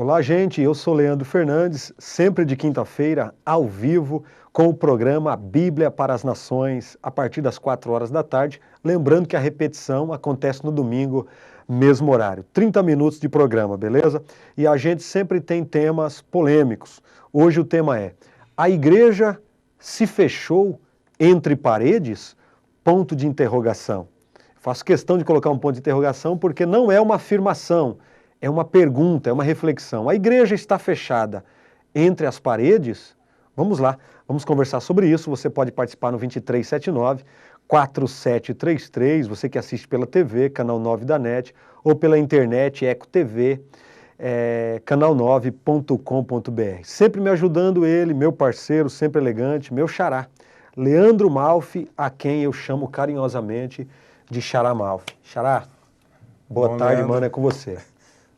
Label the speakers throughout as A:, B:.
A: Olá, gente, eu sou Leandro Fernandes, sempre de quinta-feira, ao vivo, com o programa Bíblia para as Nações, a partir das 4 horas da tarde. Lembrando que a repetição acontece no domingo, mesmo horário. 30 minutos de programa, beleza? E a gente sempre tem temas polêmicos. Hoje o tema é: a igreja se fechou entre paredes? Ponto de interrogação. Faço questão de colocar um ponto de interrogação porque não é uma afirmação. É uma pergunta, é uma reflexão. A igreja está fechada entre as paredes? Vamos lá, vamos conversar sobre isso. Você pode participar no 2379-4733, você que assiste pela TV, canal 9 da NET, ou pela internet, Eco TV, canal9.com.br. Sempre me ajudando ele, meu parceiro, sempre elegante, meu xará, Leandro Malfi, a quem eu chamo carinhosamente de Xará Malfi. Xará, boa tarde,
B: Leandro.
A: mano, é com você.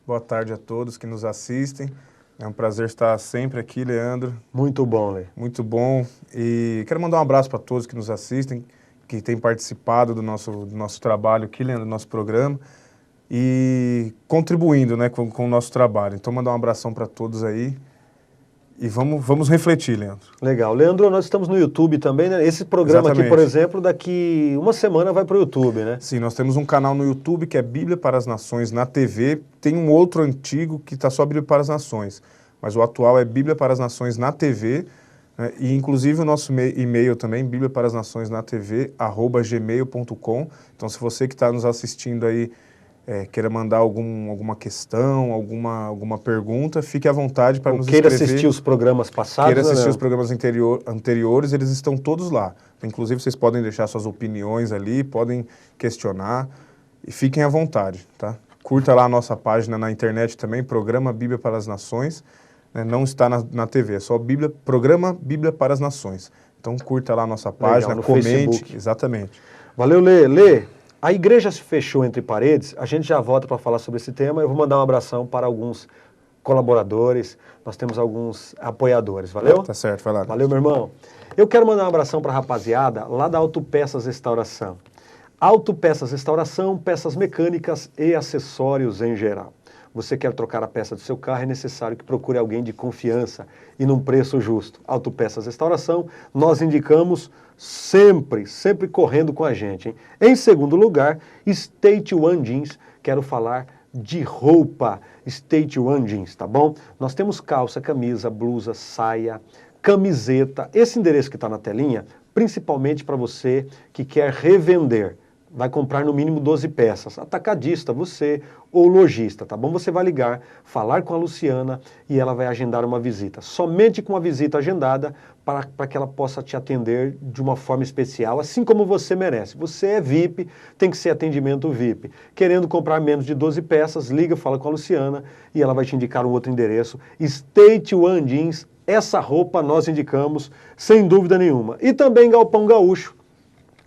B: Boa tarde a todos que nos assistem. É um prazer estar sempre aqui, Leandro.
A: Muito bom, Lê.
B: Muito bom. E quero mandar um abraço para todos que nos assistem, que têm participado do nosso trabalho aqui, Leandro, do nosso programa, e contribuindo, né, com o nosso trabalho. Então, mandar um abração para todos aí. E vamos refletir, Leandro.
A: Legal. Leandro, nós estamos no YouTube também, né? Esse programa
B: Exatamente.
A: aqui, por exemplo, daqui uma semana vai para o YouTube, né?
B: Sim, nós temos um canal no YouTube que é Bíblia para as Nações na TV. Tem um outro antigo que está só Bíblia para as Nações. Mas o atual é Bíblia para as Nações na TV. Né? E inclusive o nosso e-mail também, Bíblia para as Nações na TV, @gmail.com. Então se você que está nos assistindo aí queira mandar alguma questão, alguma pergunta, fique à vontade para nos escrever.
A: Queira assistir os programas passados.
B: Queira assistir
A: né?
B: os programas anteriores, eles estão todos lá. Inclusive, vocês podem deixar suas opiniões ali, podem questionar e fiquem à vontade, tá? Curta lá a nossa página na internet também, Programa Bíblia para as Nações, né? Não está na TV, é só Programa Bíblia para as Nações. Então, curta lá a nossa página,
A: Legal, no
B: comente.
A: Facebook.
B: Exatamente.
A: Valeu, Lê. Lê, a igreja se fechou entre paredes, a gente já volta para falar sobre esse tema. Eu vou mandar um abração para alguns colaboradores, nós temos alguns apoiadores, valeu?
B: Tá certo, vai lá.
A: Valeu, meu irmão. Eu quero mandar um abração para a rapaziada lá da Autopeças Restauração. Autopeças Restauração, peças mecânicas e acessórios em geral. Você quer trocar a peça do seu carro, é necessário que procure alguém de confiança e num preço justo. Autopeças Restauração, nós indicamos sempre correndo com a gente, hein? Em segundo lugar, State One Jeans, quero falar de roupa, State One Jeans, tá bom? Nós temos calça, camisa, blusa, saia, camiseta, esse endereço que está na telinha, principalmente para você que quer revender. Vai comprar no mínimo 12 peças, atacadista, você ou lojista, tá bom? Você vai ligar, falar com a Luciana e ela vai agendar uma visita. Somente com a visita agendada para que ela possa te atender de uma forma especial, assim como você merece. Você é VIP, tem que ser atendimento VIP. Querendo comprar menos de 12 peças, liga, fala com a Luciana e ela vai te indicar um outro endereço. State One Jeans, essa roupa nós indicamos sem dúvida nenhuma. E também Galpão Gaúcho,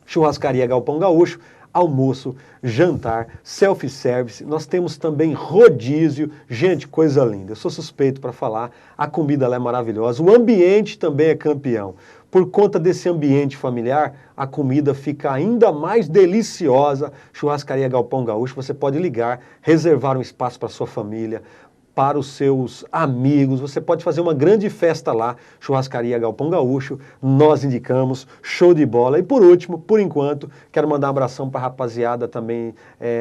A: Churrascaria Galpão Gaúcho, almoço, jantar, self-service, nós temos também rodízio, gente, coisa linda. Eu sou suspeito para falar, a comida lá é maravilhosa, o ambiente também é campeão. Por conta desse ambiente familiar, a comida fica ainda mais deliciosa. Churrascaria Galpão Gaúcho, você pode ligar, reservar um espaço para sua família, para os seus amigos, você pode fazer uma grande festa lá, Churrascaria Galpão Gaúcho, nós indicamos, show de bola. E por último, por enquanto, quero mandar um abração para a rapaziada também,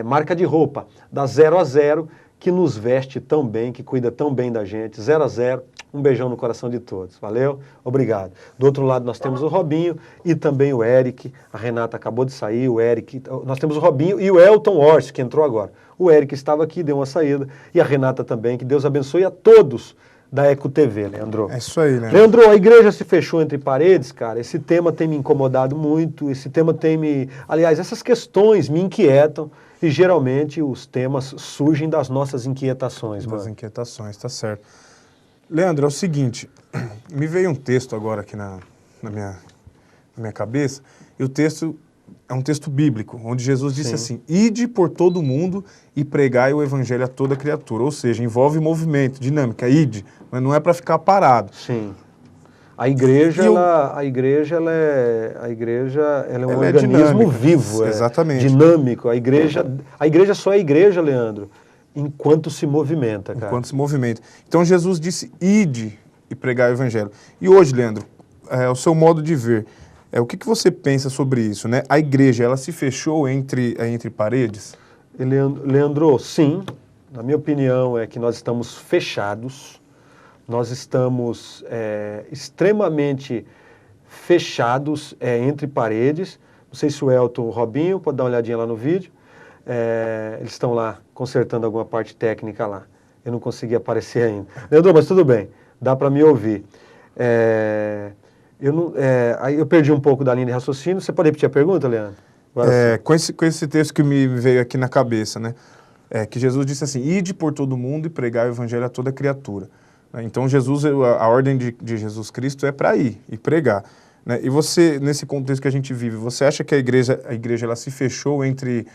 A: marca de roupa, da 0 a 0, que nos veste tão bem, que cuida tão bem da gente, 0 a 0, um beijão no coração de todos, valeu? Obrigado. Do outro lado nós temos o Robinho e também o Eric, a Renata acabou de sair, o Eric, nós temos o Robinho e o Elton Orsi, que entrou agora. O Eric estava aqui, deu uma saída, e a Renata também, que Deus abençoe a todos da Eco TV, Leandro.
B: É isso aí, né?
A: Leandro, a igreja se fechou entre paredes, cara, esse tema tem me incomodado muito, esse tema tem me... Aliás, essas questões me inquietam, e geralmente os temas surgem das nossas inquietações, mano.
B: Das inquietações, tá certo. Leandro, é o seguinte, me veio um texto agora aqui na minha cabeça, e o texto é um texto bíblico, onde Jesus disse assim: ide por todo mundo e pregai o evangelho a toda criatura. Ou seja, envolve movimento, dinâmica, ide, mas não é para ficar parado.
A: Sim. A igreja, ela é um organismo
B: dinâmica,
A: vivo,
B: exatamente.
A: Dinâmico. A igreja só é igreja, Leandro, Enquanto se movimenta, cara.
B: Enquanto se movimenta. Então Jesus disse, ide e pregar o evangelho. E hoje, Leandro, o seu modo de ver, o que você pensa sobre isso, né? A igreja, ela se fechou entre paredes?
A: Leandro, sim. Na minha opinião é que nós estamos fechados. Nós estamos extremamente fechados entre paredes. Não sei se o Elton, o Robinho, pode dar uma olhadinha lá no vídeo. Eles estão lá consertando alguma parte técnica lá. Eu não consegui aparecer ainda. Leandro, mas tudo bem, dá para me ouvir. Aí eu perdi um pouco da linha de raciocínio. Você pode repetir a pergunta, Leandro?
B: Com esse texto que me veio aqui na cabeça, né? Que Jesus disse assim, ide por todo mundo e pregar o evangelho a toda criatura. Então Jesus, a ordem de Jesus Cristo é para ir e pregar. Né? E você, nesse contexto que a gente vive, você acha que a igreja ela se fechou entre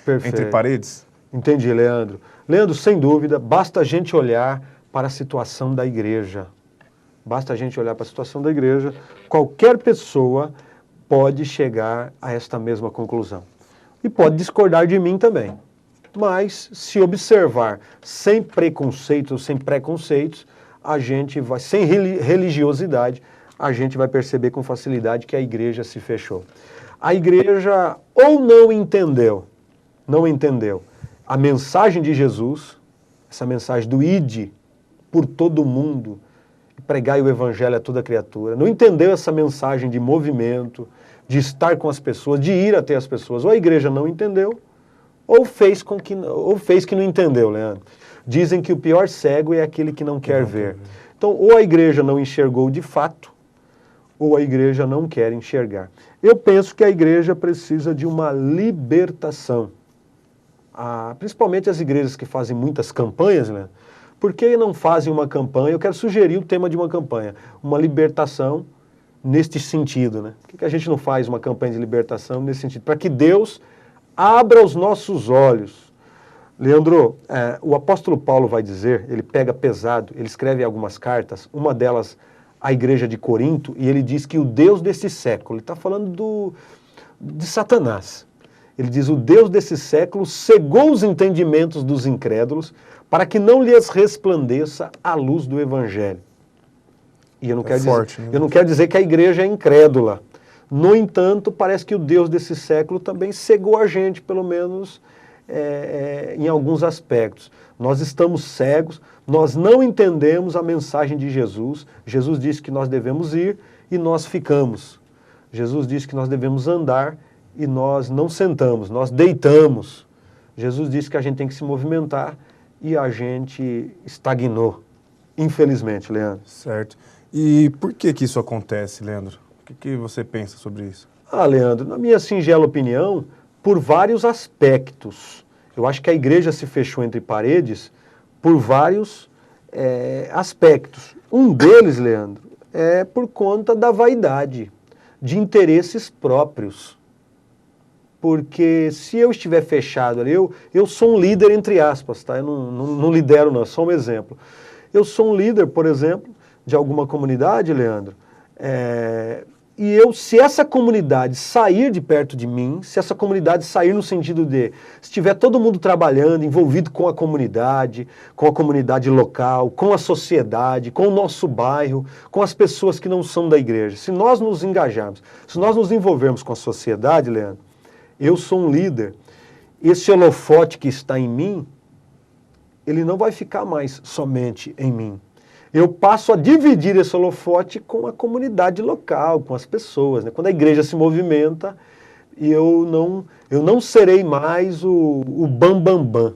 B: paredes?
A: Entendi, Leandro. Leandro, sem dúvida, basta a gente olhar para a situação da igreja. Basta a gente olhar para a situação da igreja, qualquer pessoa pode chegar a esta mesma conclusão. E pode discordar de mim também. Mas, se observar sem preconceitos, sem preconceitos, a gente vai, sem religiosidade, a gente vai perceber com facilidade que a igreja se fechou. A igreja ou não entendeu a mensagem de Jesus, essa mensagem do ide por todo mundo, pregai o evangelho a toda criatura, não entendeu essa mensagem de movimento, de estar com as pessoas, de ir até as pessoas. Ou a igreja não entendeu, ou fez que não entendeu, Leandro. Dizem que o pior cego é aquele que não quer ver. Então, ou a igreja não enxergou de fato, ou a igreja não quer enxergar. Eu penso que a igreja precisa de uma libertação. Principalmente as igrejas que fazem muitas campanhas, né? Por que não fazem uma campanha? Eu quero sugerir o tema de uma campanha, uma libertação neste sentido, né? Por que a gente não faz uma campanha de libertação nesse sentido? Para que Deus abra os nossos olhos. Leandro, o apóstolo Paulo vai dizer, ele pega pesado, ele escreve algumas cartas, uma delas à igreja de Corinto, e ele diz que o Deus desse século, ele está falando de Satanás, ele diz, o Deus desse século cegou os entendimentos dos incrédulos para que não lhes resplandeça a luz do evangelho. E eu não quero dizer que a igreja é incrédula. No entanto, parece que o Deus desse século também cegou a gente, pelo menos em alguns aspectos. Nós estamos cegos, nós não entendemos a mensagem de Jesus. Jesus disse que nós devemos ir e nós ficamos. Jesus disse que nós devemos andar e nós não sentamos, nós deitamos. Jesus disse que a gente tem que se movimentar e a gente estagnou, infelizmente, Leandro.
B: Certo. E por que isso acontece, Leandro? O que você pensa sobre isso?
A: Leandro, na minha singela opinião, por vários aspectos. Eu acho que a igreja se fechou entre paredes por vários aspectos. Um deles, Leandro, é por conta da vaidade, de interesses próprios. Porque se eu estiver fechado ali, eu sou um líder, entre aspas, tá? Eu não lidero, não, só um exemplo. Eu sou um líder, por exemplo, de alguma comunidade, Leandro, e se essa comunidade sair de perto de mim, se essa comunidade sair no sentido de, se estiver todo mundo trabalhando, envolvido com a comunidade local, com a sociedade, com o nosso bairro, com as pessoas que não são da igreja, se nós nos engajarmos, se nós nos envolvermos com a sociedade, Leandro, eu sou um líder, esse holofote que está em mim, ele não vai ficar mais somente em mim. Eu passo a dividir esse holofote com a comunidade local, com as pessoas, né? Quando a igreja se movimenta, eu não serei mais o bam-bam-bam,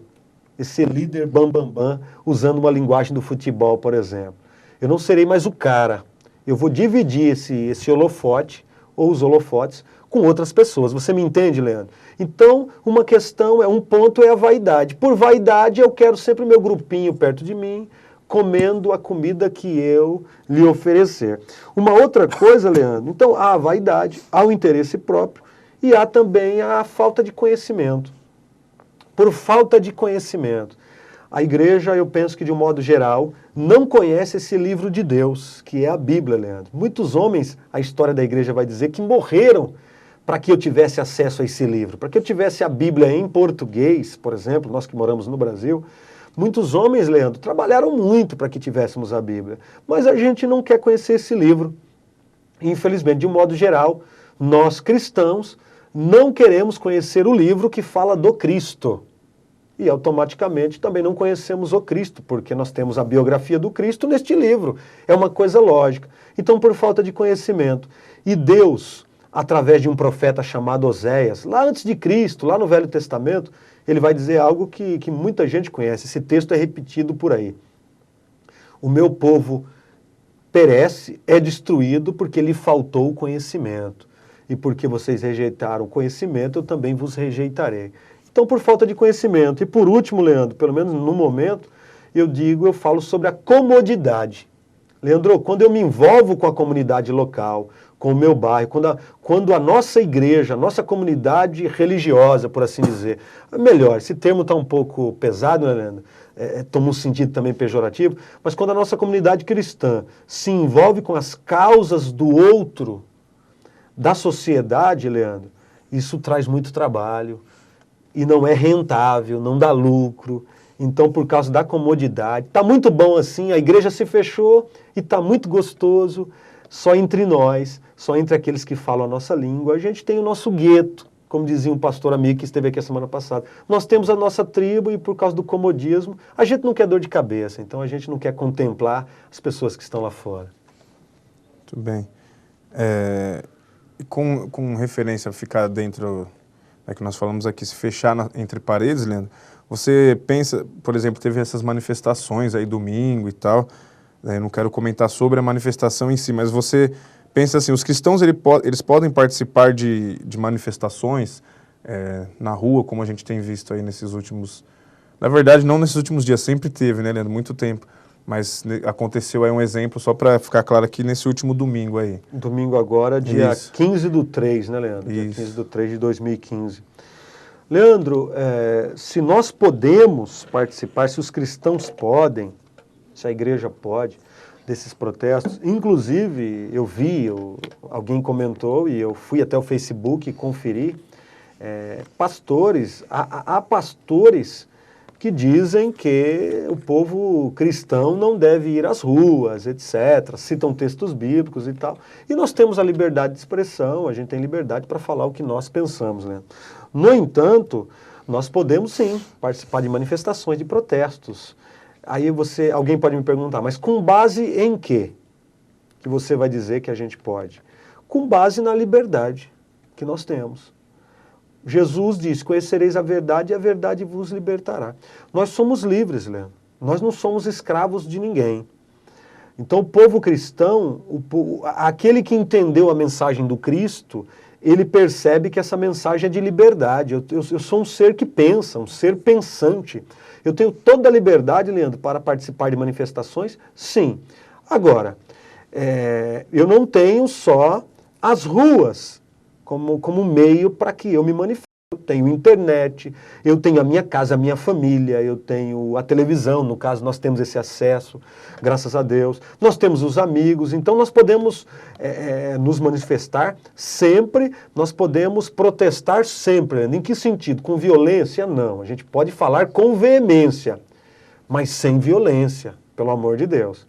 A: esse líder bam-bam-bam, usando uma linguagem do futebol, por exemplo. Eu não serei mais o cara. Eu vou dividir esse holofote, ou os holofotes, com outras pessoas. Você me entende, Leandro? Então, um ponto é a vaidade. Por vaidade, eu quero sempre o meu grupinho perto de mim, comendo a comida que eu lhe oferecer. Uma outra coisa, Leandro, então há a vaidade, há o interesse próprio e há também a falta de conhecimento. Por falta de conhecimento, a igreja, eu penso que de um modo geral, não conhece esse livro de Deus, que é a Bíblia, Leandro. Muitos homens, a história da igreja vai dizer, que morreram para que eu tivesse acesso a esse livro, para que eu tivesse a Bíblia em português, por exemplo, nós que moramos no Brasil, Muitos homens, Leandro, trabalharam muito para que tivéssemos a Bíblia, mas a gente não quer conhecer esse livro. Infelizmente, de um modo geral, nós cristãos não queremos conhecer o livro que fala do Cristo. E automaticamente também não conhecemos o Cristo, porque nós temos a biografia do Cristo neste livro. É uma coisa lógica. Então, por falta de conhecimento. E Deus, através de um profeta chamado Oséias, lá antes de Cristo, lá no Velho Testamento, ele vai dizer algo que muita gente conhece. Esse texto é repetido por aí. O meu povo perece, é destruído porque lhe faltou o conhecimento. E porque vocês rejeitaram o conhecimento, eu também vos rejeitarei. Então, por falta de conhecimento. E por último, Leandro, pelo menos no momento, eu falo sobre a comodidade. Leandro, quando eu me envolvo com a comunidade local, com o meu bairro, quando a nossa igreja, a nossa comunidade religiosa, por assim dizer, melhor, esse termo está um pouco pesado, né, Leandro? Toma um sentido também pejorativo, mas quando a nossa comunidade cristã se envolve com as causas do outro, da sociedade, Leandro, isso traz muito trabalho e não é rentável, não dá lucro. Então, por causa da comodidade, está muito bom assim, a igreja se fechou e está muito gostoso, só entre nós, só entre aqueles que falam a nossa língua. A gente tem o nosso gueto, como dizia um pastor amigo que esteve aqui a semana passada. Nós temos a nossa tribo e por causa do comodismo, a gente não quer dor de cabeça, então a gente não quer contemplar as pessoas que estão lá fora.
B: Muito bem. Com referência a ficar dentro, que nós falamos aqui, se fechar entre paredes, Leandro, você pensa, por exemplo, teve essas manifestações aí domingo e tal, não quero comentar sobre a manifestação em si, mas você pensa assim, os cristãos eles podem participar de manifestações na rua, como a gente tem visto aí nesses últimos... Na verdade, não nesses últimos dias, sempre teve, né, Leandro? Muito tempo. Mas aconteceu aí um exemplo, só para ficar claro aqui, nesse último domingo aí.
A: Domingo agora, dia
B: Isso.
A: 15/3, né, Leandro?
B: Isso.
A: Dia 15/3 de 2015. Leandro, se nós podemos participar, se os cristãos podem, se a igreja pode, desses protestos, inclusive eu vi, alguém comentou e eu fui até o Facebook e conferi, pastores, há pastores que dizem que o povo cristão não deve ir às ruas, etc. Citam textos bíblicos e tal. E nós temos a liberdade de expressão, a gente tem liberdade para falar o que nós pensamos, né? No entanto, nós podemos sim participar de manifestações, de protestos. Aí alguém pode me perguntar, mas com base em quê? Que você vai dizer que a gente pode? Com base na liberdade que nós temos. Jesus disse, conhecereis a verdade e a verdade vos libertará. Nós somos livres, Leandro. Nós não somos escravos de ninguém. Então o povo cristão, aquele que entendeu a mensagem do Cristo, ele percebe que essa mensagem é de liberdade. Eu sou um ser que pensa, um ser pensante. Eu tenho toda a liberdade, Leandro, para participar de manifestações? Sim. Agora, eu não tenho só as ruas como meio para que eu me manifeste. Eu tenho internet, eu tenho a minha casa, a minha família, eu tenho a televisão, no caso nós temos esse acesso, graças a Deus. Nós temos os amigos, então nós podemos nos manifestar sempre, nós podemos protestar sempre. Em que sentido? Com violência? Não. A gente pode falar com veemência, mas sem violência, pelo amor de Deus.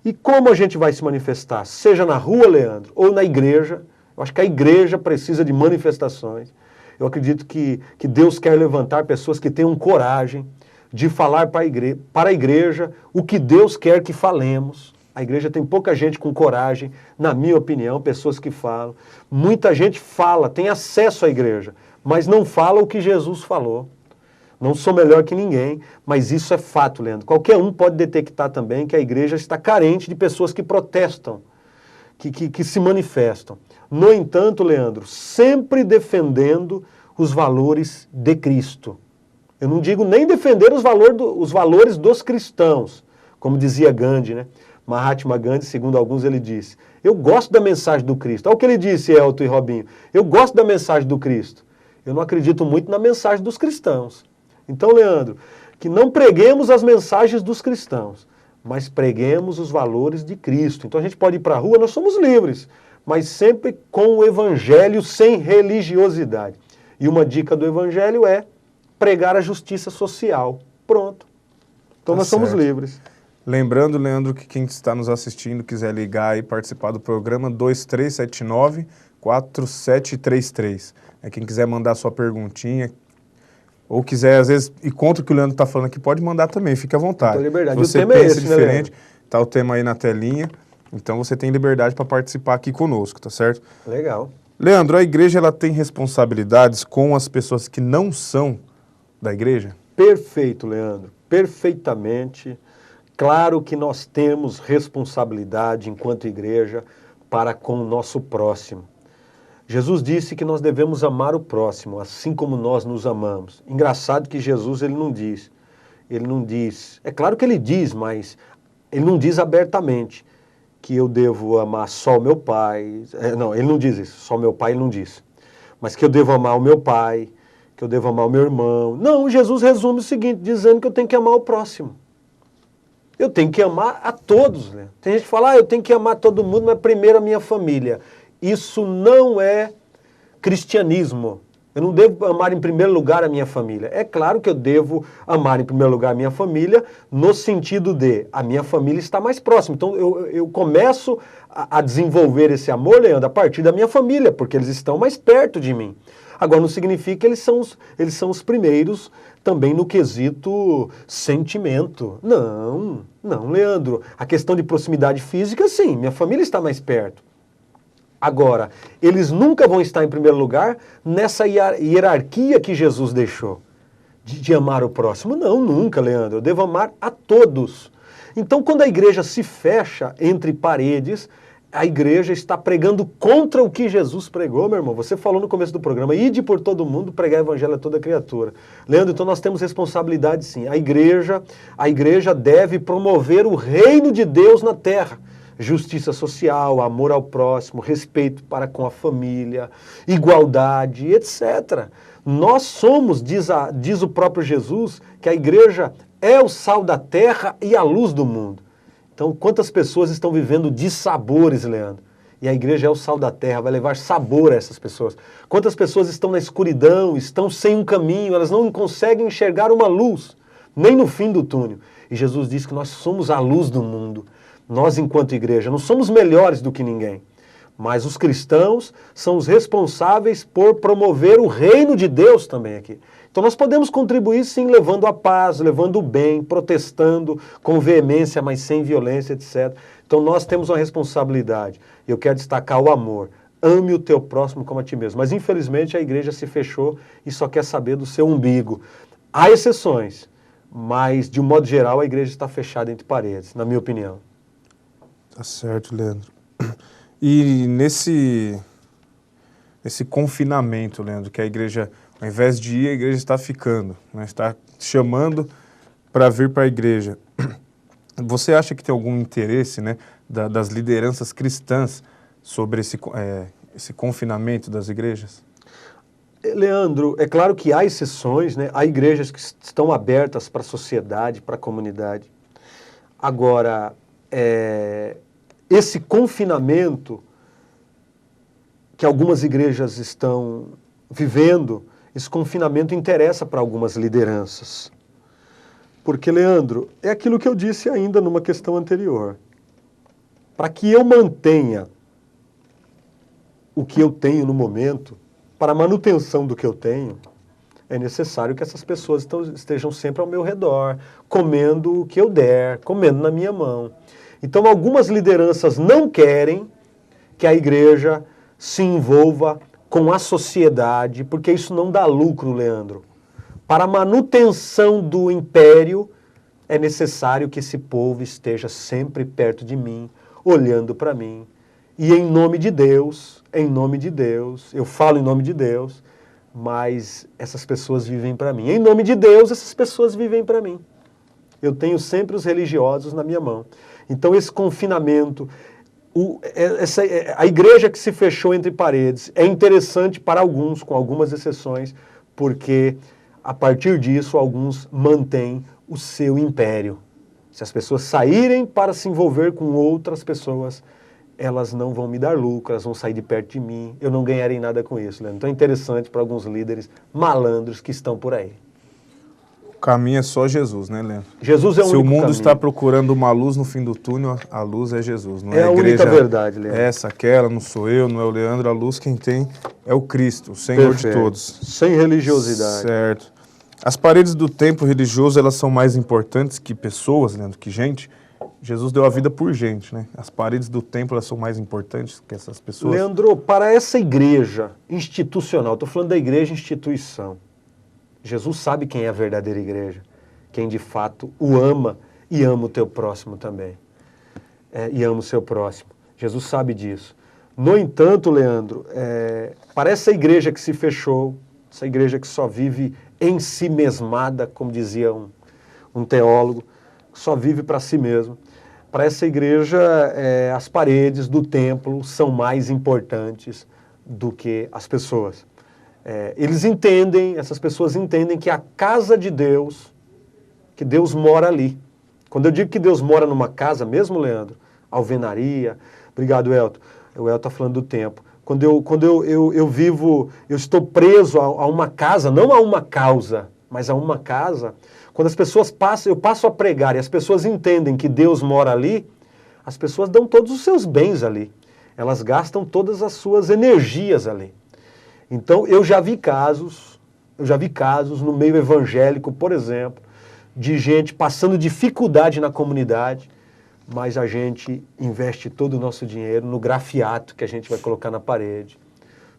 A: E como a gente vai se manifestar? Seja na rua, Leandro, ou na igreja. Eu acho que a igreja precisa de manifestações. Eu acredito que Deus quer levantar pessoas que tenham coragem de falar para a igreja o que Deus quer que falemos. A igreja tem pouca gente com coragem, na minha opinião, pessoas que falam. Muita gente fala, tem acesso à igreja, mas não fala o que Jesus falou. Não sou melhor que ninguém, mas isso é fato, Leandro. Qualquer um pode detectar também que a igreja está carente de pessoas que protestam, que se manifestam. No entanto, Leandro, sempre defendendo os valores de Cristo. Eu não digo nem defender os valores dos cristãos, como dizia Gandhi, né? Mahatma Gandhi, segundo alguns, ele disse, eu gosto da mensagem do Cristo. Olha o que ele disse, Elton e Robinho. Eu gosto da mensagem do Cristo. Eu não acredito muito na mensagem dos cristãos. Então, Leandro, que não preguemos as mensagens dos cristãos, mas preguemos os valores de Cristo. Então a gente pode ir para a rua, nós somos livres, mas sempre com o evangelho sem religiosidade. E uma dica do evangelho é pregar a justiça social. Pronto. Então nós somos livres.
B: Lembrando, Leandro, que quem está nos assistindo quiser ligar e participar do programa, 2379-4733. Quem quiser mandar sua perguntinha, ou quiser, às vezes, ir contra o que o Leandro está falando aqui, pode mandar também, fique à vontade.
A: Então, liberdade.
B: Se você
A: o tema
B: pensa
A: é esse,
B: diferente,
A: né,
B: tá o tema aí na telinha, então você tem liberdade para participar aqui conosco, tá certo?
A: Legal.
B: Leandro, a igreja ela tem responsabilidades com as pessoas que não são da igreja?
A: Perfeito, Leandro. Perfeitamente. Claro que nós temos responsabilidade enquanto igreja para com o nosso próximo. Jesus disse que nós devemos amar o próximo, assim como nós nos amamos. Engraçado que Jesus ele não diz. É claro que ele diz, mas ele não diz abertamente que eu devo amar só o meu pai. Não, ele não diz isso. Só o meu pai ele não diz. Mas que eu devo amar o meu pai, que eu devo amar o meu irmão. Não, Jesus resume o seguinte, dizendo que eu tenho que amar o próximo. Eu tenho que amar a todos, né? Tem gente que fala, eu tenho que amar todo mundo, mas primeiro a minha família. Isso não é cristianismo. Eu não devo amar em primeiro lugar a minha família. É claro que eu devo amar em primeiro lugar a minha família, no sentido de a minha família está mais próxima. Então eu começo a desenvolver esse amor, Leandro, a partir da minha família, porque eles estão mais perto de mim. Agora, não significa que eles são os primeiros também no quesito sentimento. Não, Leandro. A questão de proximidade física, sim, minha família está mais perto. Agora, eles nunca vão estar em primeiro lugar nessa hierarquia que Jesus deixou, de amar o próximo. Não, nunca, Leandro. Eu devo amar a todos. Então, quando a igreja se fecha entre paredes, a igreja está pregando contra o que Jesus pregou, meu irmão. Você falou no começo do programa, ide por todo mundo, pregar o evangelho a toda criatura. Leandro, então nós temos responsabilidade sim. A igreja deve promover o reino de Deus na terra. Justiça social, amor ao próximo, respeito para com a família, igualdade, etc. Nós somos, diz o próprio Jesus, que a igreja é o sal da terra e a luz do mundo. Então, quantas pessoas estão vivendo dissabores, Leandro? E a igreja é o sal da terra, vai levar sabor a essas pessoas. Quantas pessoas estão na escuridão, estão sem um caminho, elas não conseguem enxergar uma luz, nem no fim do túnel. E Jesus diz que nós somos a luz do mundo. Nós, enquanto igreja, não somos melhores do que ninguém. Mas os cristãos são os responsáveis por promover o reino de Deus também aqui. Então nós podemos contribuir sim, levando a paz, levando o bem, protestando com veemência, mas sem violência, etc. Então nós temos uma responsabilidade. Eu quero destacar o amor. Ame o teu próximo como a ti mesmo. Mas infelizmente a igreja se fechou e só quer saber do seu umbigo. Há exceções, mas de um modo geral a igreja está fechada entre paredes, na minha opinião.
B: Tá certo, Leandro. E nesse confinamento, Leandro, que a igreja, ao invés de ir, a igreja está ficando, né? Está chamando para vir para a igreja. Você acha que tem algum interesse, né, das lideranças cristãs sobre esse confinamento das igrejas?
A: Leandro, é claro que há exceções, né? Há igrejas que estão abertas para a sociedade, para a comunidade. Agora, esse confinamento que algumas igrejas estão vivendo, esse confinamento interessa para algumas lideranças. Porque, Leandro, é aquilo que eu disse ainda numa questão anterior. Para que eu mantenha o que eu tenho no momento, para a manutenção do que eu tenho, é necessário que essas pessoas estejam sempre ao meu redor, comendo o que eu der, comendo na minha mão. Então, algumas lideranças não querem que a igreja se envolva com a sociedade, porque isso não dá lucro, Leandro. Para a manutenção do império, é necessário que esse povo esteja sempre perto de mim, olhando para mim. E em nome de Deus, eu falo em nome de Deus, mas essas pessoas vivem para mim. Em nome de Deus, essas pessoas vivem para mim. Eu tenho sempre os religiosos na minha mão. Então esse confinamento, a igreja que se fechou entre paredes, é interessante para alguns, com algumas exceções, porque a partir disso alguns mantêm o seu império. Se as pessoas saírem para se envolver com outras pessoas, elas não vão me dar lucro, elas vão sair de perto de mim, eu não ganharei nada com isso, né? Então é interessante para alguns líderes malandros que estão por aí.
B: O caminho é só Jesus, né, Leandro?
A: Jesus é o
B: Se
A: único
B: o mundo
A: caminho.
B: está procurando uma luz no fim do túnel, a luz é Jesus. Não é
A: a
B: igreja,
A: única verdade, Leandro.
B: essa, aquela, não sou eu, não é o Leandro. A luz quem tem é o Cristo, o Senhor de todos.
A: Sem religiosidade.
B: Certo. As paredes do templo religioso, elas são mais importantes que pessoas, Leandro, que gente. Jesus deu a vida por gente, né? As paredes do templo, elas são mais importantes que essas pessoas.
A: Leandro, para essa igreja institucional, estou falando da igreja instituição, Jesus sabe quem é a verdadeira igreja, quem de fato o ama e ama o teu próximo também. E ama o seu próximo. Jesus sabe disso. No entanto, Leandro, para essa igreja que se fechou, essa igreja que só vive em si mesmada, como dizia um teólogo, que só vive para si mesmo, para essa igreja as paredes do templo são mais importantes do que as pessoas. Eles entendem, essas pessoas entendem que a casa de Deus, que Deus mora ali. Quando eu digo que Deus mora numa casa mesmo, Leandro, alvenaria, obrigado, Elton, o Elton está falando do tempo. Quando eu vivo, eu estou preso a uma casa, não a uma causa, mas a uma casa, quando as pessoas passam, eu passo a pregar e as pessoas entendem que Deus mora ali, as pessoas dão todos os seus bens ali. Elas gastam todas as suas energias ali. Então, eu já vi casos no meio evangélico, por exemplo, de gente passando dificuldade na comunidade, mas a gente investe todo o nosso dinheiro no grafiato que a gente vai colocar na parede,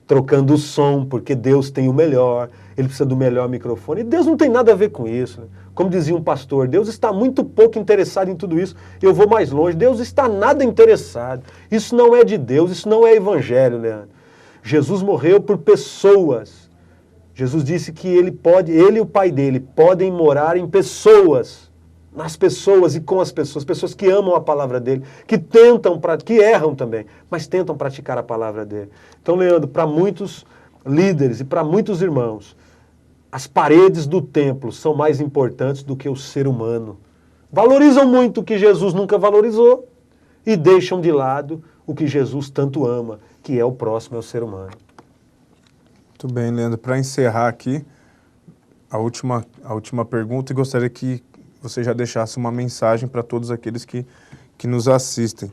A: trocando o som, porque Deus tem o melhor, ele precisa do melhor microfone, e Deus não tem nada a ver com isso, né? Como dizia um pastor, Deus está muito pouco interessado em tudo isso, eu vou mais longe, Deus está nada interessado, isso não é de Deus, isso não é evangelho, Leandro. Jesus morreu por pessoas. Jesus disse que ele e o Pai dele podem morar em pessoas, nas pessoas e com as pessoas que amam a palavra dele, que erram também, mas tentam praticar a palavra dele. Então, Leandro, para muitos líderes e para muitos irmãos, as paredes do templo são mais importantes do que o ser humano. Valorizam muito o que Jesus nunca valorizou e deixam de lado o que Jesus tanto ama, que é o próximo, é o ser humano.
B: Muito bem, Leandro. Para encerrar aqui, a última pergunta, e gostaria que você já deixasse uma mensagem para todos aqueles que nos assistem.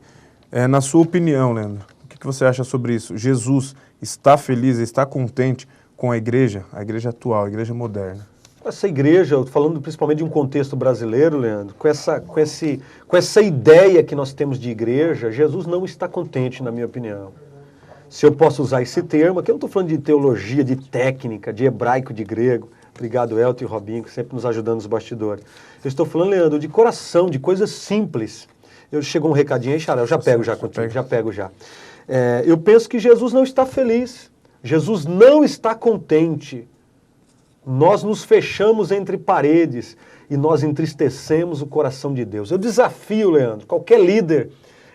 B: Na sua opinião, Leandro, o que você acha sobre isso? Jesus está feliz, está contente com a igreja atual, a igreja moderna?
A: Essa igreja, falando principalmente de um contexto brasileiro, Leandro, com essa ideia que nós temos de igreja, Jesus não está contente, na minha opinião. Se eu posso usar esse termo, aqui eu não estou falando de teologia, de técnica, de hebraico, de grego. Obrigado, Elton e Robinho, que sempre nos ajudando nos bastidores. Eu estou falando, Leandro, de coração, de coisas simples. Chegou um recadinho aí, Xará, eu já pego já contigo, já pego já. Eu penso que Jesus não está feliz, Jesus não está contente. Nós nos fechamos entre paredes e nós entristecemos o coração de Deus. Eu desafio, Leandro, qualquer líder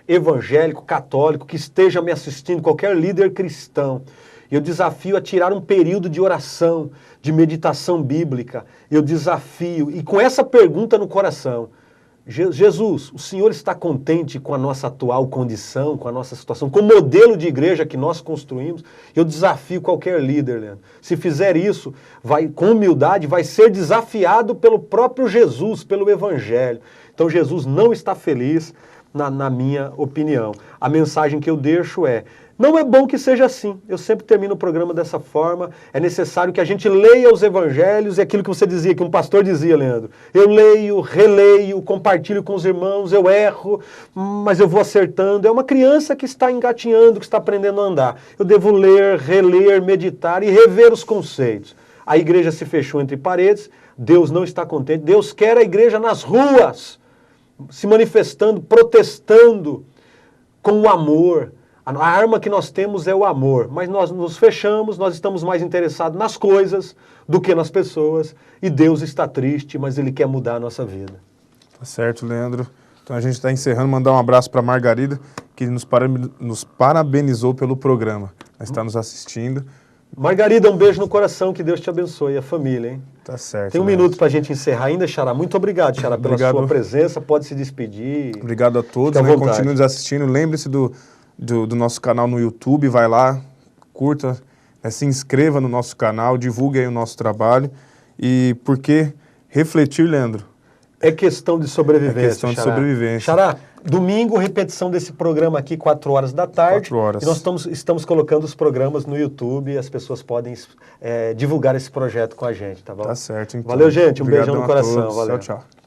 A: evangélico, católico, que esteja me assistindo, qualquer líder cristão, eu desafio a tirar um período de oração, de meditação bíblica, eu desafio, e com essa pergunta no coração, Jesus, o Senhor está contente com a nossa atual condição, com a nossa situação, com o modelo de igreja que nós construímos? Eu desafio qualquer líder, Leandro. Se fizer isso, com humildade, vai ser desafiado pelo próprio Jesus, pelo Evangelho. Então Jesus não está feliz, na minha opinião. A mensagem que eu deixo não é bom que seja assim. Eu sempre termino o programa dessa forma. É necessário que a gente leia os evangelhos, e aquilo que você dizia, que um pastor dizia, Leandro. Eu leio, releio, compartilho com os irmãos, eu erro, mas eu vou acertando. É uma criança que está engatinhando, que está aprendendo a andar. Eu devo ler, reler, meditar e rever os conceitos. A igreja se fechou entre paredes, Deus não está contente, Deus quer a igreja nas ruas, se manifestando, protestando com o amor. A arma que nós temos é o amor, mas nós nos fechamos, nós estamos mais interessados nas coisas do que nas pessoas, e Deus está triste, mas Ele quer mudar a nossa vida.
B: Tá certo, Leandro. Então a gente está encerrando, mandar um abraço para a Margarida, que nos parabenizou pelo programa. Ela está nos assistindo.
A: Margarida, um beijo no coração, que Deus te abençoe, a família, hein?
B: Tá certo.
A: Tem um minuto para a gente encerrar ainda, Xará. Muito obrigado, Xará, pela sua presença. Pode se despedir.
B: Obrigado a todos, né? Continue nos assistindo. Lembre-se do nosso canal no YouTube, vai lá, curta, se inscreva no nosso canal, divulgue aí o nosso trabalho. E por que Refletir, Leandro.
A: É questão de sobrevivência.
B: É questão de sobrevivência.
A: Xará, domingo, repetição desse programa aqui, 4 horas da tarde.
B: 4 horas.
A: E nós estamos colocando os programas no YouTube e as pessoas podem divulgar esse projeto com a gente, tá bom?
B: Tá certo, então.
A: Valeu, gente. Um
B: Obrigadão
A: beijão no
B: a
A: coração.
B: todos.
A: Valeu.
B: Tchau, tchau.